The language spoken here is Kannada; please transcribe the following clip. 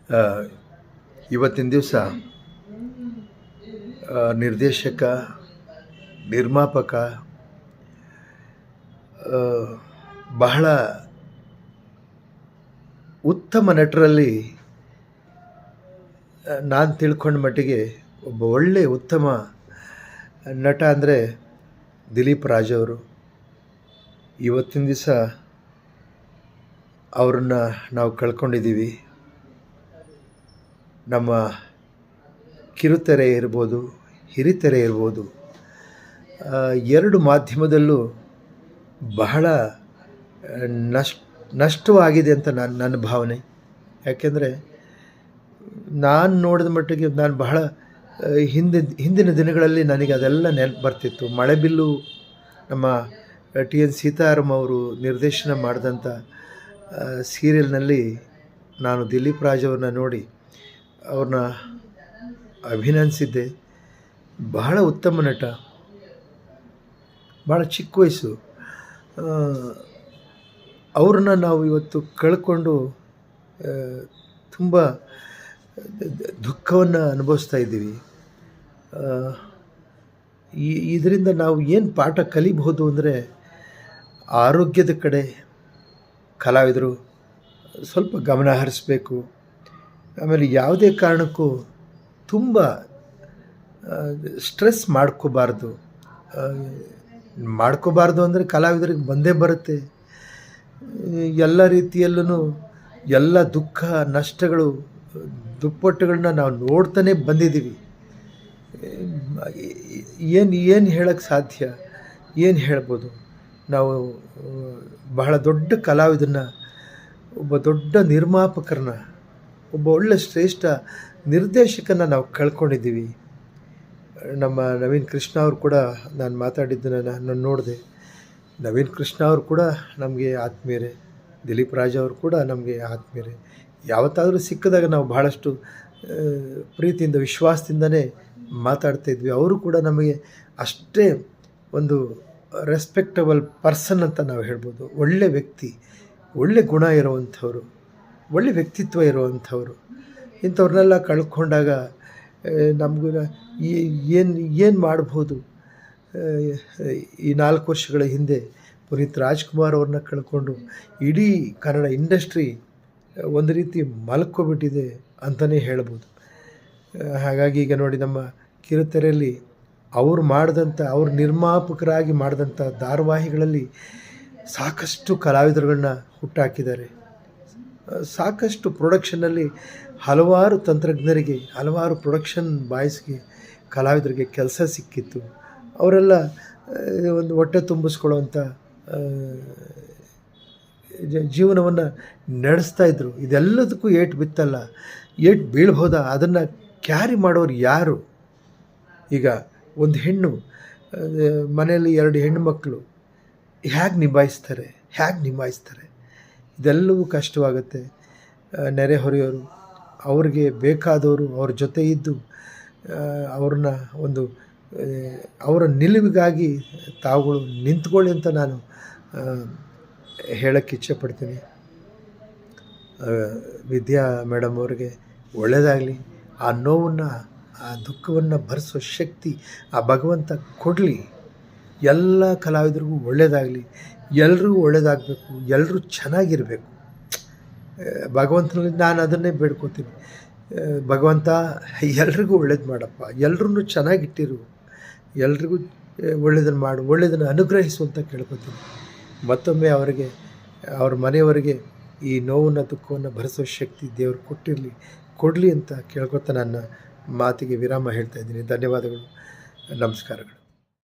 ಆ, ಇವತ್ತಿನ ದಿವಸ ನಿರ್ದೇಶಕ, ನಿರ್ಮಾಪಕ, ಆ, ಬಹಳ ಉತ್ತಮ ನಟರಲ್ಲಿ ನಾನು ತಿಳ್ಕೊಂಡ ಮಟ್ಟಿಗೆ ಒಬ್ಬ ಒಳ್ಳೆಯ ಉತ್ತಮ ನಟ ಅಂದರೆ ದಿಲೀಪ್ ರಾಜ್ ಅವರು. ಇವತ್ತಿನ ದಿವಸ ಅವ್ರನ್ನ ನಾವು ಕಳ್ಕೊಂಡಿದ್ದೀವಿ. ನಮ್ಮ ಕಿರುತೆರೆ ಇರ್ಬೋದು, ಹಿರಿತೆರೆ ಇರ್ಬೋದು, ಎರಡು ಮಾಧ್ಯಮದಲ್ಲೂ ಬಹಳ ನಷ್ಟವಾಗಿದೆ ಅಂತ ನನ್ನ ಭಾವನೆ. ಯಾಕೆಂದರೆ ನಾನು ನೋಡಿದ ಮಟ್ಟಿಗೆ ನಾನು ಬಹಳ ಹಿಂದಿನ ದಿನಗಳಲ್ಲಿ ನನಗೆ ಅದೆಲ್ಲ ನೆನಪು ಬರ್ತಿತ್ತು. ಮಳೆಬಿಲ್ಲು ನಮ್ಮ TN ಸೀತಾರಾಮ್ ಅವರು ನಿರ್ದೇಶನ ಮಾಡಿದಂಥ ಸೀರಿಯಲ್ನಲ್ಲಿ ನಾನು ದಿಲೀಪ್ ರಾಜ್ ಅವ್ರನ್ನ ನೋಡಿ ಅವ್ರನ್ನ ಅಭಿನಂದಿಸಿದ್ದೆ. ಬಹಳ ಉತ್ತಮ ನಟ, ಭಾಳ ಚಿಕ್ಕ ವಯಸ್ಸು. ಅವ್ರನ್ನ ನಾವು ಇವತ್ತು ಕಳ್ಕೊಂಡು ತುಂಬ ದುಃಖವನ್ನು ಅನುಭವಿಸ್ತಾ ಇದ್ದೀವಿ. ಇದರಿಂದ ನಾವು ಏನು ಪಾಠ ಕಲಿಬಹುದು ಅಂದರೆ, ಆರೋಗ್ಯದ ಕಡೆ ಕಲಾವಿದರು ಸ್ವಲ್ಪ ಗಮನ ಹರಿಸಬೇಕು. ಆಮೇಲೆ ಯಾವುದೇ ಕಾರಣಕ್ಕೂ ತುಂಬ ಸ್ಟ್ರೆಸ್ ಮಾಡ್ಕೋಬಾರ್ದು ಅಂದರೆ ಕಲಾವಿದರಿಗೆ ಬಂದೇ ಬರುತ್ತೆ. ಎಲ್ಲ ರೀತಿಯಲ್ಲೂ ಎಲ್ಲ ದುಃಖ, ನಷ್ಟಗಳು, ದುಪ್ಪಟ್ಟುಗಳನ್ನ ನಾವು ನೋಡ್ತಾನೆ ಬಂದಿದ್ದೀವಿ. ಏನು ಹೇಳೋಕ್ಕೆ ಸಾಧ್ಯ, ಏನು ಹೇಳ್ಬೋದು? ನಾವು ಬಹಳ ದೊಡ್ಡ ಕಲಾವಿದನ್ನ, ಒಬ್ಬ ದೊಡ್ಡ ನಿರ್ಮಾಪಕರನ್ನ, ಒಬ್ಬ ಒಳ್ಳೆ ಶ್ರೇಷ್ಠ ನಿರ್ದೇಶಕನ ನಾವು ಕಳ್ಕೊಂಡಿದ್ದೀವಿ. ನಮ್ಮ ನವೀನ್ ಕೃಷ್ಣ ಅವರು ಕೂಡ, ನಾನು ಮಾತಾಡಿದ್ದನ್ನು ನಾನು ನೋಡಿದೆ. ನವೀನ್ ಕೃಷ್ಣ ಅವರು ಕೂಡ ನಮಗೆ ಆತ್ಮೀಯರೇ, ದಿಲೀಪ್ ರಾಜ್ ಅವರು ಕೂಡ ನಮಗೆ ಆತ್ಮೀಯರೇ. ಯಾವತ್ತಾದರೂ ಸಿಕ್ಕಿದಾಗ ನಾವು ಬಹಳಷ್ಟು ಪ್ರೀತಿಯಿಂದ, ವಿಶ್ವಾಸದಿಂದನೇ ಮಾತಾಡ್ತಾಯಿದ್ವಿ. ಅವರು ಕೂಡ ನಮಗೆ ಅಷ್ಟೇ ಒಂದು ರೆಸ್ಪೆಕ್ಟಬಲ್ ಪರ್ಸನ್ ಅಂತ ನಾವು ಹೇಳ್ಬೋದು. ಒಳ್ಳೆ ವ್ಯಕ್ತಿ, ಒಳ್ಳೆ ಗುಣ ಇರುವಂಥವ್ರು, ಒಳ್ಳೆ ವ್ಯಕ್ತಿತ್ವ ಇರುವಂಥವ್ರು. ಇಂಥವ್ರನ್ನೆಲ್ಲ ಕಳ್ಕೊಂಡಾಗ ನಮಗೂ ಏನು ಮಾಡ್ಬೋದು? ಈ 4 ವರ್ಷಗಳ ಹಿಂದೆ ಪುನೀತ್ ರಾಜ್ಕುಮಾರ್ ಅವ್ರನ್ನ ಕಳ್ಕೊಂಡು ಇಡೀ ಕನ್ನಡ ಇಂಡಸ್ಟ್ರಿ ಒಂದು ರೀತಿ ಮಲ್ಕೊಬಿಟ್ಟಿದೆ ಅಂತಲೇ ಹೇಳ್ಬೋದು. ಹಾಗಾಗಿ ಈಗ ನೋಡಿ, ನಮ್ಮ ಕಿರುತೆರೆಯಲ್ಲಿ ಅವ್ರು ನಿರ್ಮಾಪಕರಾಗಿ ಮಾಡಿದಂಥ ಧಾರಾವಾಹಿಗಳಲ್ಲಿ ಸಾಕಷ್ಟು ಕಲಾವಿದರುಗಳನ್ನ ಹುಟ್ಟಾಕಿದ್ದಾರೆ. ಸಾಕಷ್ಟು ಪ್ರೊಡಕ್ಷನ್ನಲ್ಲಿ ಹಲವಾರು ತಂತ್ರಜ್ಞರಿಗೆ, ಹಲವಾರು ಪ್ರೊಡಕ್ಷನ್ ಬಾಯ್ಸ್ಗೆ, ಕಲಾವಿದರಿಗೆ ಕೆಲಸ ಸಿಕ್ಕಿತ್ತು. ಅವರೆಲ್ಲ ಒಂದು ಹೊಟ್ಟೆ ತುಂಬಿಸ್ಕೊಳ್ಳುವಂಥ ಜೀವನವನ್ನು ನಡೆಸ್ತಾಯಿದ್ರು. ಇದೆಲ್ಲದಕ್ಕೂ ಏಟು ಬಿತ್ತಲ್ಲ, ಏಟು ಬೀಳ್ಬೋದಾ? ಅದನ್ನು ಕ್ಯಾರಿ ಮಾಡೋರು ಯಾರು? ಈಗ ಒಂದು ಹೆಣ್ಣು ಮನೆಯಲ್ಲಿ 2 ಹೆಣ್ಣು ಮಕ್ಕಳು ಹೇಗೆ ನಿಭಾಯಿಸ್ತಾರೆ? ಇದೆಲ್ಲವೂ ಕಷ್ಟವಾಗುತ್ತೆ. ನೆರೆಹೊರೆಯವರು, ಅವ್ರಿಗೆ ಬೇಕಾದವರು ಅವ್ರ ಜೊತೆ ಇದ್ದು ಅವ್ರನ್ನ ಒಂದು ಅವರ ನಿಲುವಿಗಾಗಿ ತಾವುಗಳು ನಿಂತ್ಕೊಳ್ಳಿ ಅಂತ ನಾನು ಹೇಳೋಕ್ಕೆ ಇಚ್ಛೆಪಡ್ತೀನಿ. ವಿದ್ಯಾ ಮೇಡಮ್ ಅವ್ರಿಗೆ ಒಳ್ಳೆಯದಾಗಲಿ. ಆ ನೋವನ್ನು, ಆ ದುಃಖವನ್ನು ಭರಿಸೋ ಶಕ್ತಿ ಆ ಭಗವಂತ ಕೊಡಲಿ. ಎಲ್ಲ ಕಲಾವಿದರಿಗೂ ಒಳ್ಳೆಯದಾಗಲಿ. ಎಲ್ರಿಗೂ ಒಳ್ಳೆಯದಾಗಬೇಕು, ಎಲ್ಲರೂ ಚೆನ್ನಾಗಿರಬೇಕು. ಭಗವಂತನಲ್ಲಿ ನಾನು ಅದನ್ನೇ ಬೇಡ್ಕೋತೀನಿ. ಭಗವಂತ ಎಲ್ರಿಗೂ ಒಳ್ಳೇದು ಮಾಡಪ್ಪ, ಎಲ್ಲರೂ ಚೆನ್ನಾಗಿಟ್ಟಿರು, ಎಲ್ರಿಗೂ ಒಳ್ಳೆಯದನ್ನು ಮಾಡು, ಒಳ್ಳೆಯದನ್ನು ಅನುಗ್ರಹಿಸು ಅಂತ ಕೇಳ್ಕೊತೀನಿ. ಮತ್ತೊಮ್ಮೆ ಅವರಿಗೆ, ಅವ್ರ ಮನೆಯವರಿಗೆ ಈ ನೋವನ್ನು, ದುಃಖವನ್ನು ಭರಿಸೋ ಶಕ್ತಿ ದೇವರು ಕೊಡಲಿ ಅಂತ ಕೇಳ್ಕೊತಾ ನನ್ನ ಮಾತಿಗೆ ವಿರಾಮ ಹೇಳ್ತಾಯಿದ್ದೀನಿ. ಧನ್ಯವಾದಗಳು, ನಮಸ್ಕಾರಗಳು.